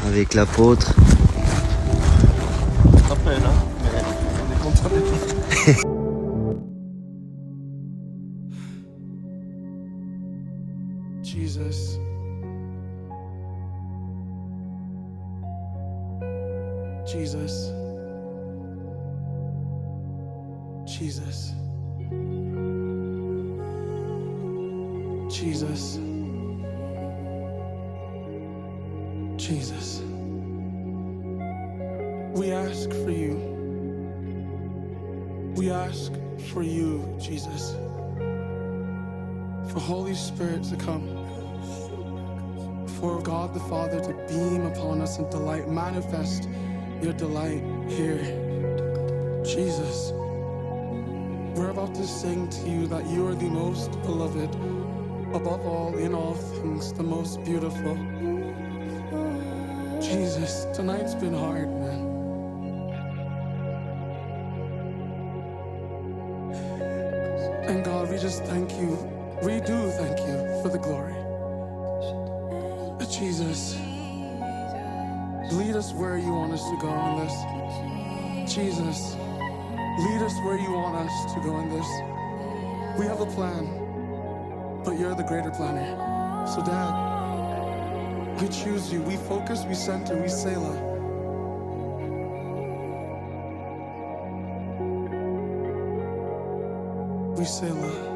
avec l'apôtre. On rappelle, hein, mais on est content d'être là. Jesus. Jesus. Jesus. Jesus. Jesus. We ask for you. We ask for you, Jesus. For Holy Spirit to come. For God the Father to beam upon us and delight, manifest your delight here. Jesus, we're about to sing to you that you are the most beloved, above all, in all things, the most beautiful. Jesus, tonight's been hard, man. And God, we just thank you. We do thank you for the glory. Jesus, lead us where you want us to go in this. Jesus, lead us where you want us to go in this. We have a plan, but you're the greater planner. So Dad, we choose you. We focus, we center, we Selah. We Selah.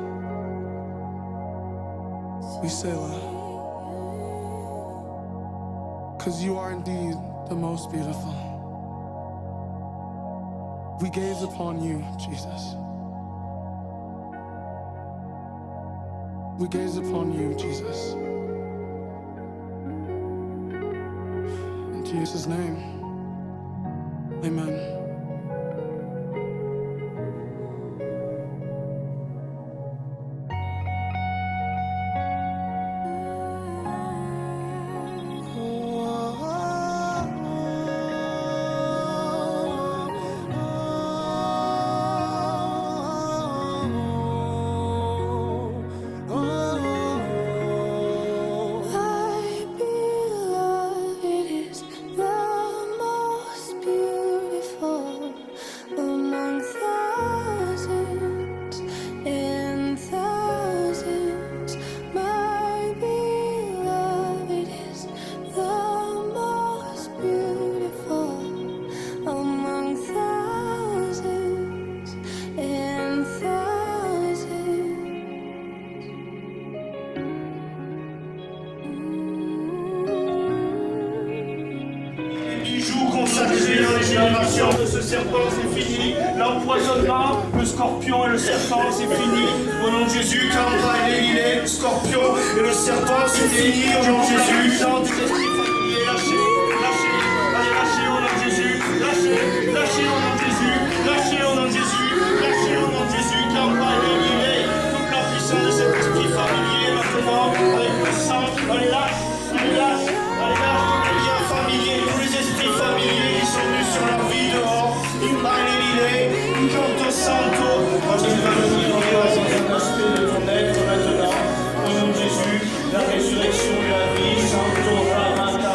We Selah. Because you are indeed the most beautiful. We gaze upon you, Jesus. We gaze upon you, Jesus. In Jesus' name, amen. Consacré dans les générations de ce serpent, c'est fini. L'empoisonnement, le scorpion et le serpent, c'est fini. Au nom de Jésus, Cambra et Galilée, le scorpion et le serpent, c'est fini. Au nom de Jésus, dans tout esprit familier, lâchez, lâchez, allez, lâchez au nom de Jésus, lâchez, lâchez au nom de Jésus, lâchez au nom de Jésus, lâchez au nom de Jésus, Cambra et Galilée, toute la puissance de cet esprit familier maintenant, avec le sang, allez, lâche, allez, lâche, allez, lâche, tous les liens familiers, tous les esprits familiers qui sont venus sur leur vie dehors, in Canto Santo, quand tu vas nous guider dans un aspect de ton être maintenant, au nom de Jésus, la résurrection et la vie, Santo Ramata.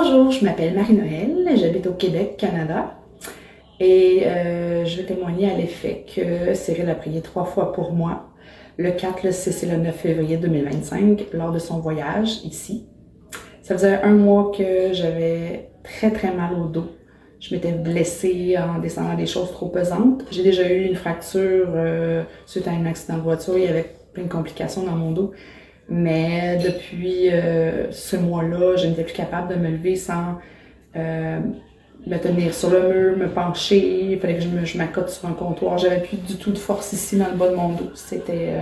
Bonjour, je m'appelle Marie-Noël, j'habite au Québec, Canada. Et je vais témoigner à l'effet que Cyril a prié 3 fois pour moi, le 4, le 6 et le 9 février 2025, lors de son voyage ici. Ça faisait 1 mois que j'avais très très mal au dos. Je m'étais blessée en descendant des choses trop pesantes. J'ai déjà eu une fracture suite à un accident de voiture. Il y avait plein de complications dans mon dos. Mais depuis ce mois-là, je n'étais plus capable de me lever sans me tenir sur le mur, me pencher. Il fallait que je m'accote sur un comptoir. J'avais plus du tout de force ici dans le bas de mon dos. C'était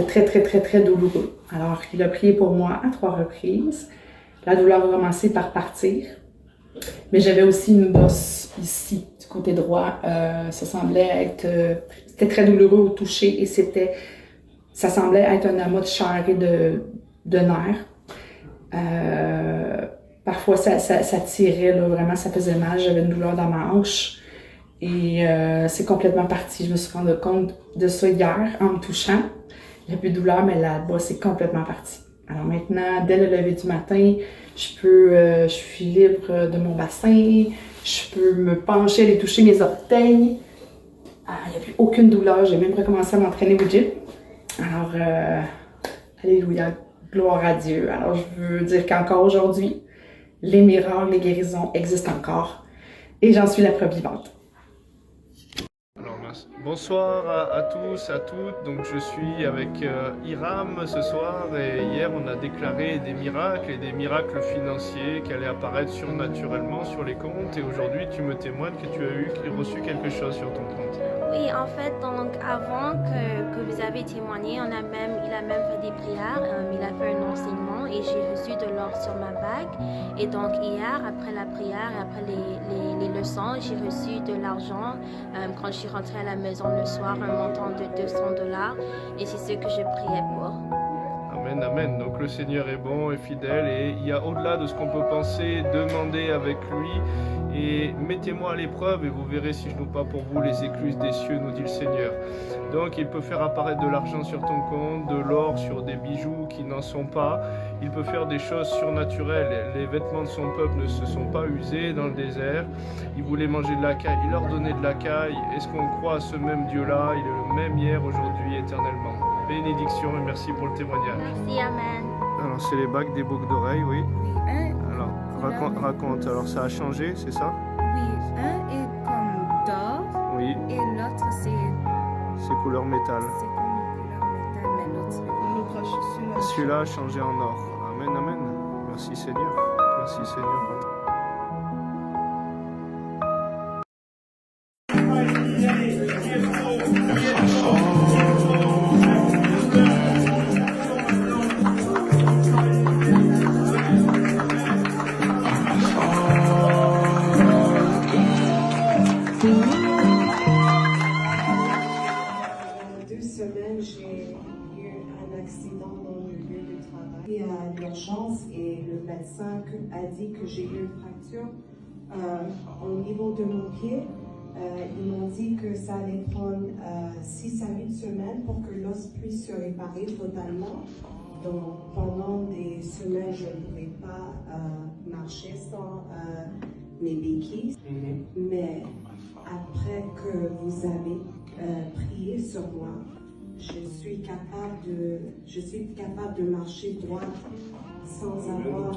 très, très, très, très douloureux. Alors, il a prié pour moi à 3 reprises. La douleur a commencé par partir. Mais j'avais aussi une bosse ici, du côté droit. Ça semblait être... c'était très douloureux au toucher et ça semblait être un amas de chair et de nerfs. Parfois, ça tirait, là, vraiment, ça faisait mal. J'avais une douleur dans ma hanche. Et c'est complètement parti. Je me suis rendu compte de ça hier en me touchant. Il n'y a plus de douleur, mais la bosse est complètement partie. Alors maintenant, dès le lever du matin, je suis libre de mon bassin. Je peux me pencher, aller toucher mes orteils. Il n'y a plus aucune douleur. J'ai même recommencé à m'entraîner au gym. Alors, alléluia, gloire à Dieu. Alors, je veux dire qu'encore aujourd'hui, les miracles, les guérisons existent encore. Et j'en suis la preuve vivante. Alors, merci. Bonsoir à tous, à toutes. Donc je suis avec Hiram ce soir et hier on a déclaré des miracles et des miracles financiers qui allaient apparaître surnaturellement sur les comptes et aujourd'hui tu me témoignes que tu as reçu quelque chose sur ton compte. Oui, en fait, donc avant que vous avez témoigné, il a même fait des prières, il a fait un enseignement et j'ai reçu de l'or sur ma bague. Et donc hier, après la prière et après les leçons, j'ai reçu de l'argent quand je suis rentrée à la maison le soir, un montant de $200 et c'est ce que je priais pour. Amen, amen. Donc le Seigneur est bon et fidèle et il y a au-delà de ce qu'on peut penser, demander avec lui et mettez-moi à l'épreuve et vous verrez si je n'ouvre pas pour vous les écluses des cieux, nous dit le Seigneur. Donc il peut faire apparaître de l'argent sur ton compte, de l'or sur des bijoux qui n'en sont pas. Il peut faire des choses surnaturelles. Les vêtements de son peuple ne se sont pas usés dans le désert. Il voulait manger de la caille, il leur donnait de la caille. Est-ce qu'on croit à ce même Dieu-là? Il est le même hier, aujourd'hui, éternellement. Bénédiction et merci pour le témoignage. Merci, Amen. Alors c'est les bagues des boucles d'oreilles, oui. Alors raconte, alors ça a changé, c'est ça? Oui, un est comme d'or Oui, et l'autre c'est couleur métal. c'est comme une couleur métal, mais l'autre Celui-là a changé en or. Amen, amen. Merci Seigneur. Merci Seigneur. J'ai eu un accident dans le lieu de travail à l'urgence et le médecin a dit que j'ai eu une fracture au niveau de mon pied. Ils m'ont dit que ça allait prendre 6 à 8 semaines pour que l'os puisse se réparer totalement. Donc pendant des semaines, je ne pouvais pas marcher sans mes béquilles. Mais après que vous avez prié sur moi, je suis capable de marcher droit sans avoir...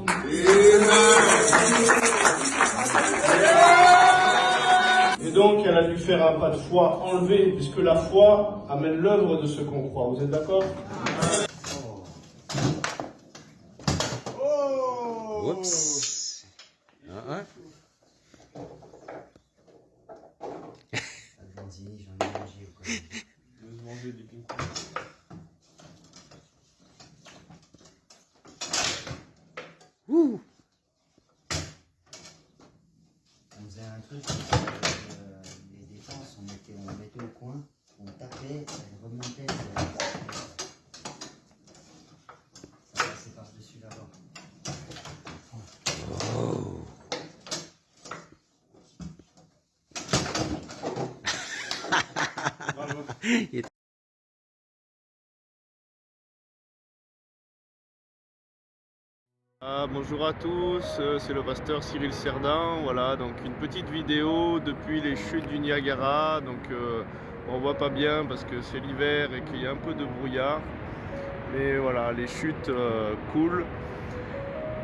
Et donc, elle a dû faire un pas de foi enlevé, puisque la foi amène l'œuvre de ce qu'on croit. Vous êtes d'accord? Oups. J'en ai mangé ou quoi? Ouh. On faisait un truc, les défenses, on mettait au coin, on tapait, elle remontait, ça passait par-dessus la porte. Oh. Bonjour à tous, c'est le pasteur Cyril Cerdan. Voilà, donc une petite vidéo depuis les chutes du Niagara. Donc on voit pas bien parce que c'est l'hiver et qu'il y a un peu de brouillard. Mais voilà, les chutes coulent.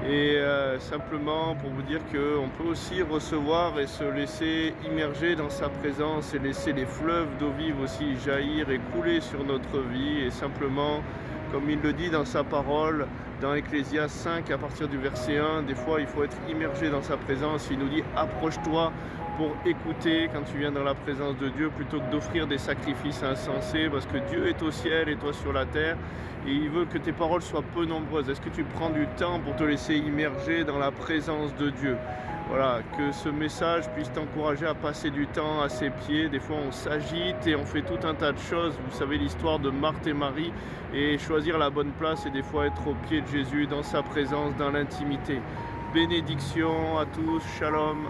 Et simplement pour vous dire qu'on peut aussi recevoir et se laisser immerger dans sa présence et laisser les fleuves d'eau vive aussi jaillir et couler sur notre vie. Et simplement, comme il le dit dans sa parole, dans Ecclésiaste 5, à partir du verset 1, des fois il faut être immergé dans sa présence. Il nous dit « Approche-toi pour écouter quand tu viens dans la présence de Dieu plutôt que d'offrir des sacrifices insensés parce que Dieu est au ciel et toi sur la terre et il veut que tes paroles soient peu nombreuses. Est-ce que tu prends du temps pour te laisser immerger dans la présence de Dieu ? Voilà, que ce message puisse t'encourager à passer du temps à ses pieds. Des fois on s'agite et on fait tout un tas de choses. Vous savez l'histoire de Marthe et Marie, et choisir la bonne place et des fois être au pied de Jésus, dans sa présence, dans l'intimité. Bénédiction à tous, shalom.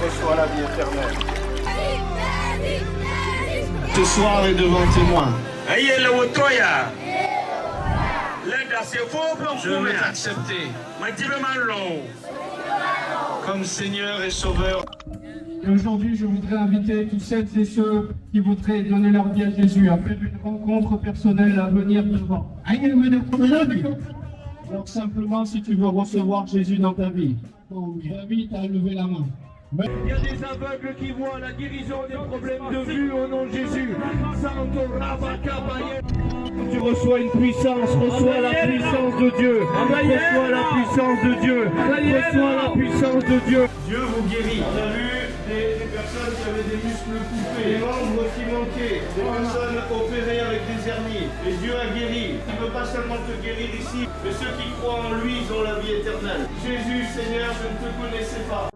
Reçois la vie éternelle. Ce soir est devant témoin. Je veux t'accepter comme Seigneur et Sauveur. Et aujourd'hui, je voudrais inviter tous celles et ceux qui voudraient donner leur vie à Jésus à faire une rencontre personnelle à venir devant. Donc simplement, si tu veux recevoir Jésus dans ta vie, j'invite à lever la main. Il y a des aveugles qui voient la guérison des problèmes de vue au nom de Jésus. Tu reçois une puissance, reçois la puissance de Dieu. Reçois la puissance de Dieu. Reçois la puissance de Dieu. Dieu vous guérit. On a vu des personnes qui avaient des muscles coupés, des membres qui manquaient, des personnes opérées avec des hernies. Et Dieu a guéri. Il ne veut pas seulement te guérir ici, mais ceux qui croient en lui, ils ont la vie éternelle. Jésus, Seigneur, je ne te connaissais pas.